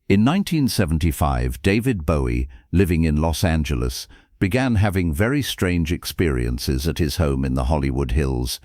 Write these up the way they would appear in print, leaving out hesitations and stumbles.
In 1975, David Bowie, living in Los Angeles, began having very strange experiences at his home in the Hollywood Hills.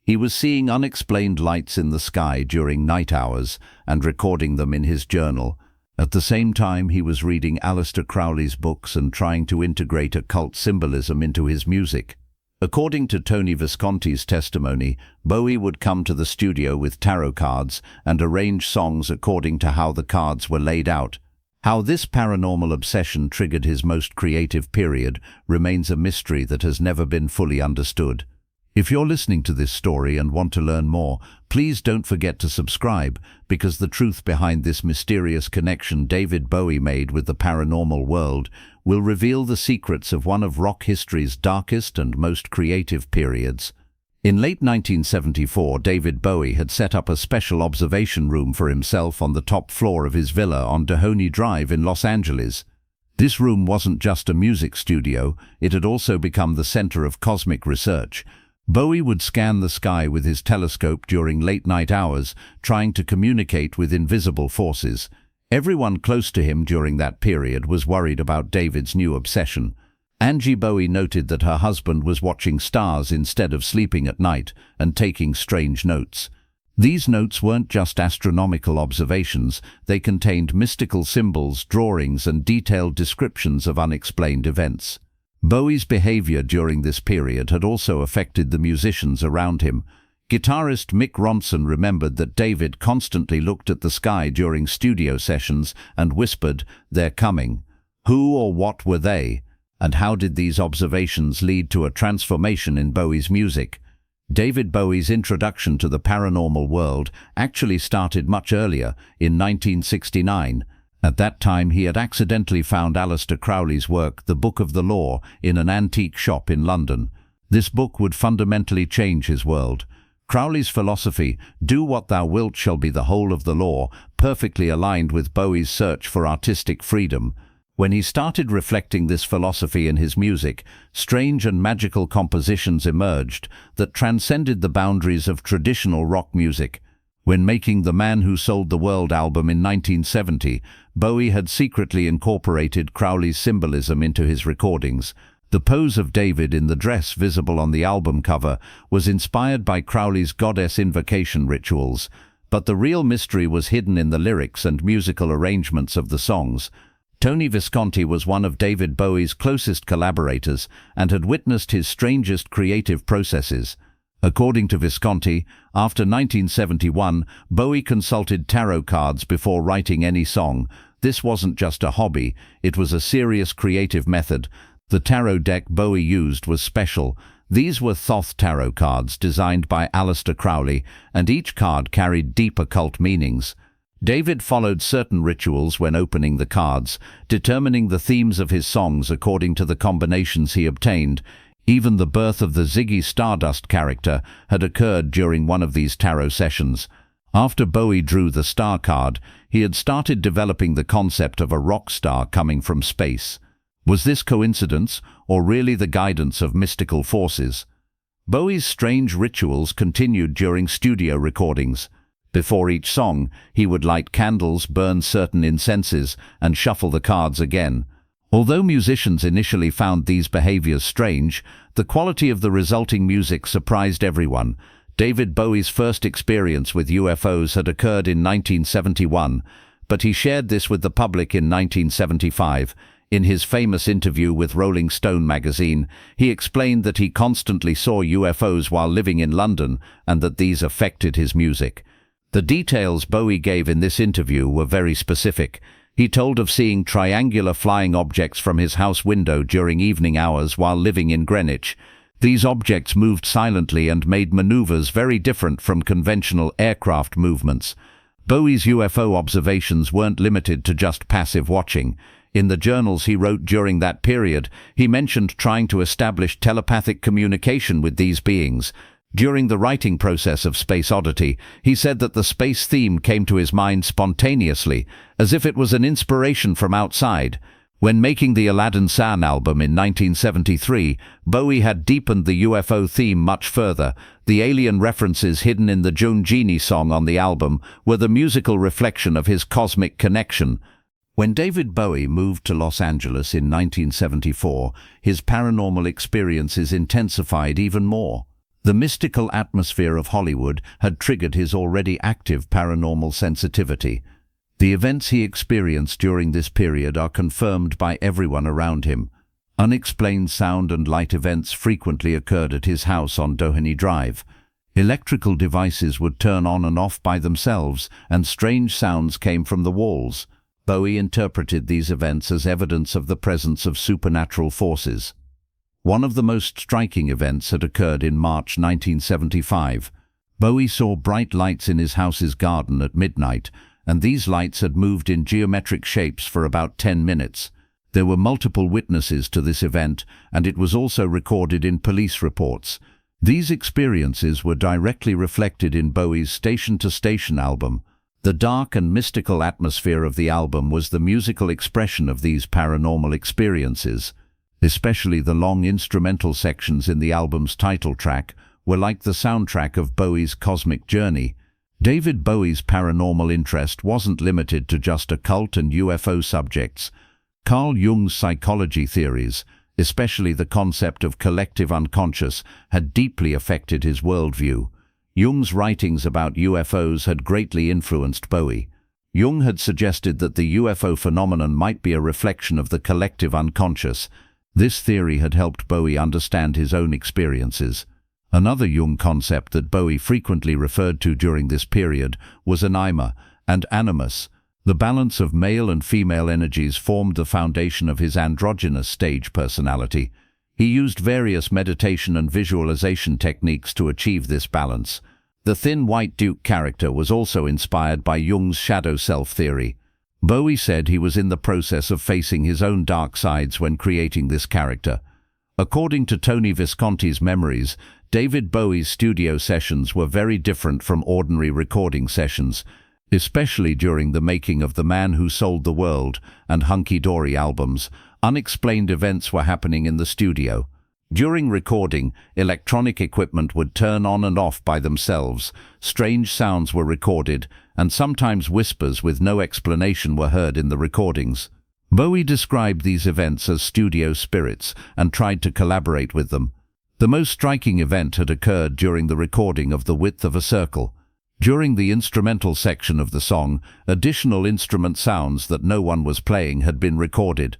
He was seeing unexplained lights in the sky during night hours and recording them in his journal. At the same time, he was reading Aleister Crowley's books and trying to integrate occult symbolism into his music. According to Tony Visconti's testimony, Bowie would come to the studio with tarot cards and arrange songs according to how the cards were laid out. How this paranormal obsession triggered his most creative period remains a mystery that has never been fully understood. If you're listening to this story and want to learn more, please don't forget to subscribe, because the truth behind this mysterious connection David Bowie made with the paranormal world will reveal the secrets of one of rock history's darkest and most creative periods. In late 1974, David Bowie had set up a special observation room for himself on the top floor of his villa on Dohoney Drive in Los Angeles. This room wasn't just a music studio, it had also become the center of cosmic research. Bowie would scan the sky with his telescope during late-night hours, trying to communicate with invisible forces. Everyone close to him during that period was worried about David's new obsession. Angie Bowie noted that her husband was watching stars instead of sleeping at night and taking strange notes. These notes weren't just astronomical observations, they contained mystical symbols, drawings, and detailed descriptions of unexplained events. Bowie's behavior during this period had also affected the musicians around him. Guitarist Mick Ronson remembered that David constantly looked at the sky during studio sessions and whispered, "They're coming." Who or what were they? And how did these observations lead to a transformation in Bowie's music? David Bowie's introduction to the paranormal world actually started much earlier, in 1969. At that time, he had accidentally found Aleister Crowley's work, The Book of the Law, in an antique shop in London. This book would fundamentally change his world. Crowley's philosophy, "Do what thou wilt shall be the whole of the law," perfectly aligned with Bowie's search for artistic freedom. When he started reflecting this philosophy in his music, strange and magical compositions emerged that transcended the boundaries of traditional rock music. When making the Man Who Sold the World album in 1970, Bowie had secretly incorporated Crowley's symbolism into his recordings. The pose of David in the dress visible on the album cover was inspired by Crowley's goddess invocation rituals, but the real mystery was hidden in the lyrics and musical arrangements of the songs. Tony Visconti was one of David Bowie's closest collaborators and had witnessed his strangest creative processes. According to Visconti, after 1971, Bowie consulted tarot cards before writing any song. This wasn't just a hobby, it was a serious creative method. The tarot deck Bowie used was special. These were Thoth tarot cards designed by Aleister Crowley, and each card carried deep occult meanings. David followed certain rituals when opening the cards, determining the themes of his songs according to the combinations he obtained. Even the birth of the Ziggy Stardust character had occurred during one of these tarot sessions. After Bowie drew the star card, he had started developing the concept of a rock star coming from space. Was this coincidence, or really the guidance of mystical forces? Bowie's strange rituals continued during studio recordings. Before each song, he would light candles, burn certain incenses, and shuffle the cards again. Although musicians initially found these behaviors strange, the quality of the resulting music surprised everyone. David Bowie's first experience with UFOs had occurred in 1971, but he shared this with the public in 1975. In his famous interview with Rolling Stone magazine, he explained that he constantly saw UFOs while living in London and that these affected his music. The details Bowie gave in this interview were very specific. He told of seeing triangular flying objects from his house window during evening hours while living in Greenwich. These objects moved silently and made maneuvers very different from conventional aircraft movements. Bowie's UFO observations weren't limited to just passive watching. In the journals he wrote during that period, he mentioned trying to establish telepathic communication with these beings. During the writing process of Space Oddity, he said that the space theme came to his mind spontaneously, as if it was an inspiration from outside. When making the Aladdin Sane album in 1973, Bowie had deepened the UFO theme much further. The alien references hidden in the June Genie song on the album were the musical reflection of his cosmic connection. When David Bowie moved to Los Angeles in 1974, his paranormal experiences intensified even more. The mystical atmosphere of Hollywood had triggered his already active paranormal sensitivity. The events he experienced during this period are confirmed by everyone around him. Unexplained sound and light events frequently occurred at his house on Doheny Drive. Electrical devices would turn on and off by themselves, and strange sounds came from the walls. Bowie interpreted these events as evidence of the presence of supernatural forces. One of the most striking events had occurred in March 1975. Bowie saw bright lights in his house's garden at midnight, and these lights had moved in geometric shapes for about 10 minutes. There were multiple witnesses to this event, and it was also recorded in police reports. These experiences were directly reflected in Bowie's Station to Station album. The dark and mystical atmosphere of the album was the musical expression of these paranormal experiences. Especially the long instrumental sections in the album's title track were like the soundtrack of Bowie's cosmic journey. David Bowie's paranormal interest wasn't limited to just occult and UFO subjects. Carl Jung's psychology theories, especially the concept of collective unconscious, had deeply affected his worldview. Jung's writings about UFOs had greatly influenced Bowie. Jung had suggested that the UFO phenomenon might be a reflection of the collective unconscious. This theory had helped Bowie understand his own experiences. Another Jung concept that Bowie frequently referred to during this period was anima and animus. The balance of male and female energies formed the foundation of his androgynous stage personality. He used various meditation and visualization techniques to achieve this balance. The Thin White Duke character was also inspired by Jung's shadow self theory. Bowie said he was in the process of facing his own dark sides when creating this character. According to Tony Visconti's memories, David Bowie's studio sessions were very different from ordinary recording sessions, especially during the making of The Man Who Sold the World and Hunky Dory albums. Unexplained events were happening in the studio. During recording, electronic equipment would turn on and off by themselves, strange sounds were recorded, and sometimes whispers with no explanation were heard in the recordings. Bowie described these events as studio spirits and tried to collaborate with them. The most striking event had occurred during the recording of The Width of a Circle. During the instrumental section of the song, additional instrument sounds that no one was playing had been recorded.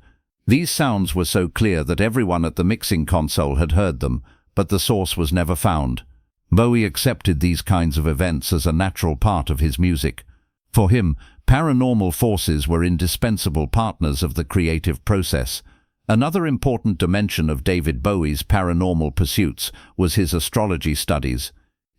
These sounds were so clear that everyone at the mixing console had heard them, but the source was never found. Bowie accepted these kinds of events as a natural part of his music. For him, paranormal forces were indispensable partners of the creative process. Another important dimension of David Bowie's paranormal pursuits was his astrology studies.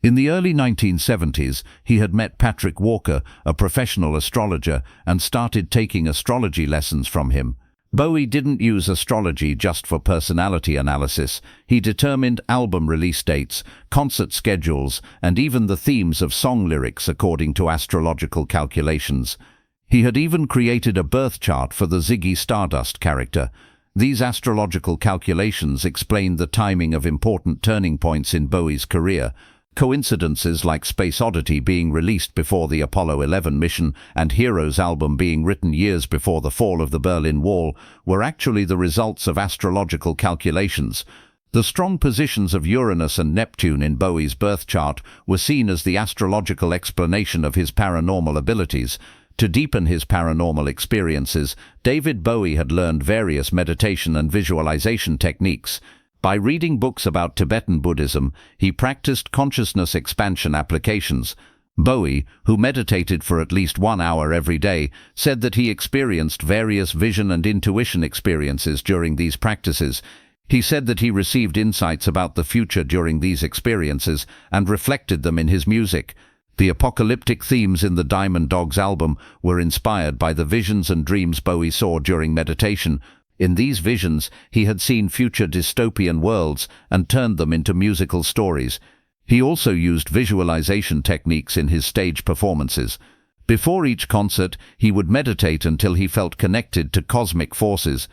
In the early 1970s, he had met Patrick Walker, a professional astrologer, and started taking astrology lessons from him. Bowie didn't use astrology just for personality analysis. He determined album release dates, concert schedules, and even the themes of song lyrics according to astrological calculations. He had even created a birth chart for the Ziggy Stardust character. These astrological calculations explained the timing of important turning points in Bowie's career. Coincidences like Space Oddity being released before the Apollo 11 mission and Heroes album being written years before the fall of the Berlin Wall were actually the results of astrological calculations. The strong positions of Uranus and Neptune in Bowie's birth chart were seen as the astrological explanation of his paranormal abilities. To deepen his paranormal experiences, David Bowie had learned various meditation and visualization techniques. By reading books about Tibetan Buddhism, he practiced consciousness expansion applications. Bowie, who meditated for at least 1 hour every day, said that he experienced various vision and intuition experiences during these practices. He said that he received insights about the future during these experiences and reflected them in his music. The apocalyptic themes in the Diamond Dogs album were inspired by the visions and dreams Bowie saw during meditation. In these visions, he had seen future dystopian worlds and turned them into musical stories. He also used visualization techniques in his stage performances. Before each concert, he would meditate until he felt connected to cosmic forces.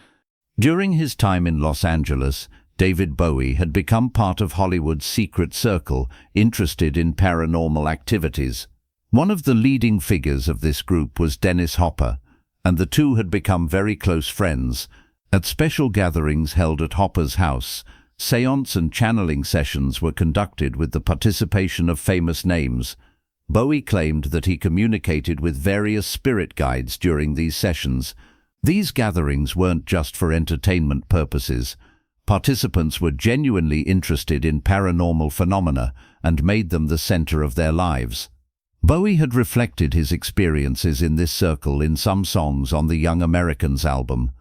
During his time in Los Angeles, David Bowie had become part of Hollywood's secret circle, interested in paranormal activities. One of the leading figures of this group was Dennis Hopper, and the two had become very close friends. At special gatherings held at Hopper's house, séance and channeling sessions were conducted with the participation of famous names. Bowie claimed that he communicated with various spirit guides during these sessions. These gatherings weren't just for entertainment purposes. Participants were genuinely interested in paranormal phenomena and made them the center of their lives. Bowie had reflected his experiences in this circle in some songs on the Young Americans album.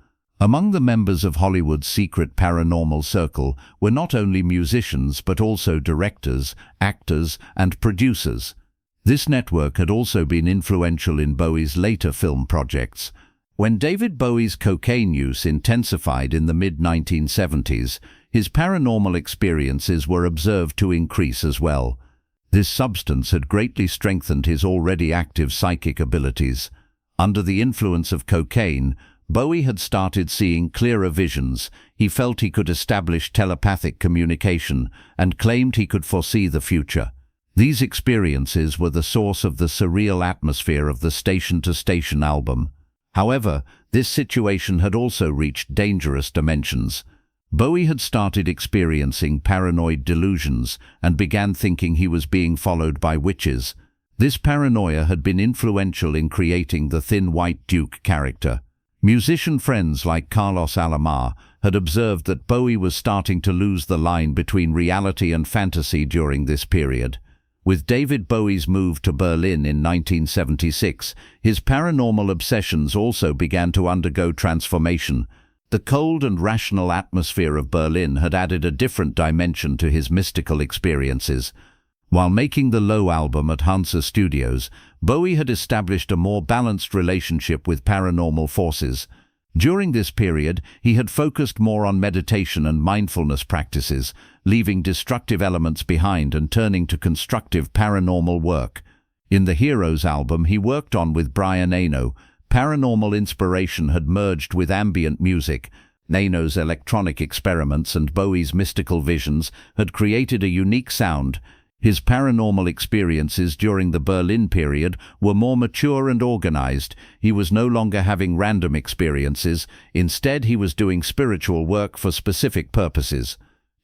Among the members of Hollywood's secret paranormal circle were not only musicians but also directors, actors, and producers. This network had also been influential in Bowie's later film projects. When David Bowie's cocaine use intensified in the mid-1970s, his paranormal experiences were observed to increase as well. This substance had greatly strengthened his already active psychic abilities. Under the influence of cocaine, Bowie had started seeing clearer visions. He felt he could establish telepathic communication and claimed he could foresee the future. These experiences were the source of the surreal atmosphere of the Station to Station album. However, this situation had also reached dangerous dimensions. Bowie had started experiencing paranoid delusions and began thinking he was being followed by witches. This paranoia had been influential in creating the Thin White Duke character. Musician friends like Carlos Alomar had observed that Bowie was starting to lose the line between reality and fantasy during this period. With David Bowie's move to Berlin in 1976, his paranormal obsessions also began to undergo transformation. The cold and rational atmosphere of Berlin had added a different dimension to his mystical experiences. While making the Low album at Hansa Studios, Bowie had established a more balanced relationship with paranormal forces. During this period, he had focused more on meditation and mindfulness practices, leaving destructive elements behind and turning to constructive paranormal work. In the Heroes album he worked on with Brian Eno, paranormal inspiration had merged with ambient music. Eno's electronic experiments and Bowie's mystical visions had created a unique sound. His paranormal experiences during the Berlin period were more mature and organized. He was no longer having random experiences. Instead, he was doing spiritual work for specific purposes.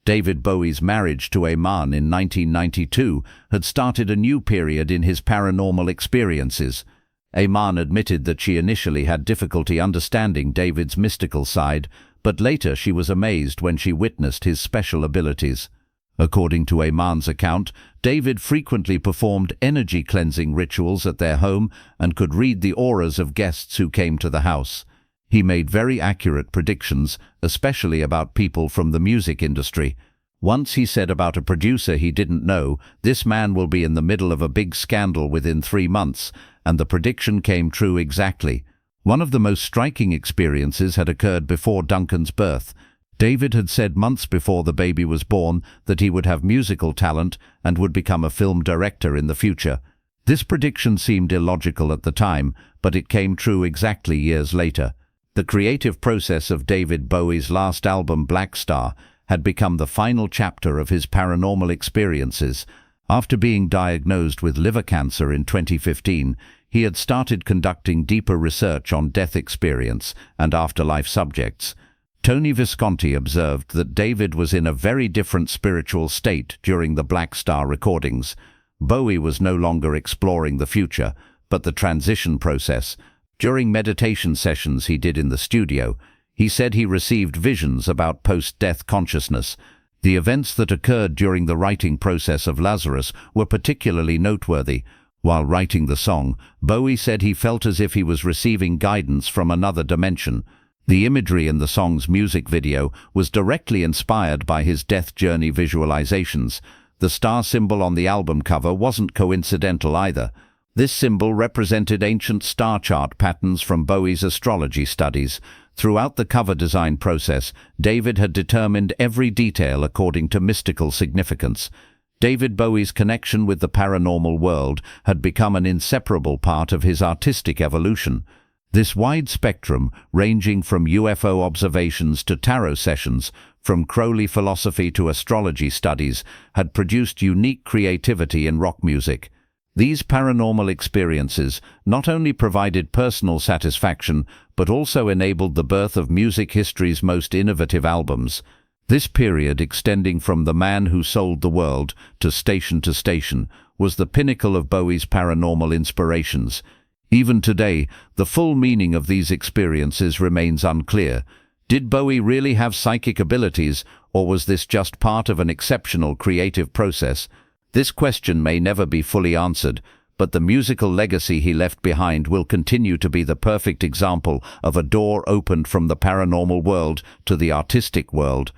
David Bowie's marriage to Iman in 1992 had started a new period in his paranormal experiences. Iman admitted that she initially had difficulty understanding David's mystical side, but later she was amazed when she witnessed his special abilities. According to Iman's account, David frequently performed energy cleansing rituals at their home and could read the auras of guests who came to the house. He made very accurate predictions, especially about people from the music industry. Once he said about a producer he didn't know, "This man will be in the middle of a big scandal within 3 months," and the prediction came true exactly. One of the most striking experiences had occurred before Duncan's birth. David had said months before the baby was born that he would have musical talent and would become a film director in the future. This prediction seemed illogical at the time, but it came true exactly years later. The creative process of David Bowie's last album, Black Star, had become the final chapter of his paranormal experiences. After being diagnosed with liver cancer in 2015, he had started conducting deeper research on death experience and afterlife subjects. Tony Visconti observed that David was in a very different spiritual state during the Black Star recordings. Bowie was no longer exploring the future, but the transition process. During meditation sessions he did in the studio, he said he received visions about post-death consciousness. The events that occurred during the writing process of Lazarus were particularly noteworthy. While writing the song, Bowie said he felt as if he was receiving guidance from another dimension. The imagery in the song's music video was directly inspired by his death journey visualizations. The star symbol on the album cover wasn't coincidental either. This symbol represented ancient star chart patterns from Bowie's astrology studies. Throughout the cover design process, David had determined every detail according to mystical significance. David Bowie's connection with the paranormal world had become an inseparable part of his artistic evolution. This wide spectrum, ranging from UFO observations to tarot sessions, from Crowley philosophy to astrology studies, had produced unique creativity in rock music. These paranormal experiences not only provided personal satisfaction, but also enabled the birth of music history's most innovative albums. This period, extending from The Man Who Sold the World to Station, was the pinnacle of Bowie's paranormal inspirations. Even today, the full meaning of these experiences remains unclear. Did Bowie really have psychic abilities, or was this just part of an exceptional creative process? This question may never be fully answered, but the musical legacy he left behind will continue to be the perfect example of a door opened from the paranormal world to the artistic world.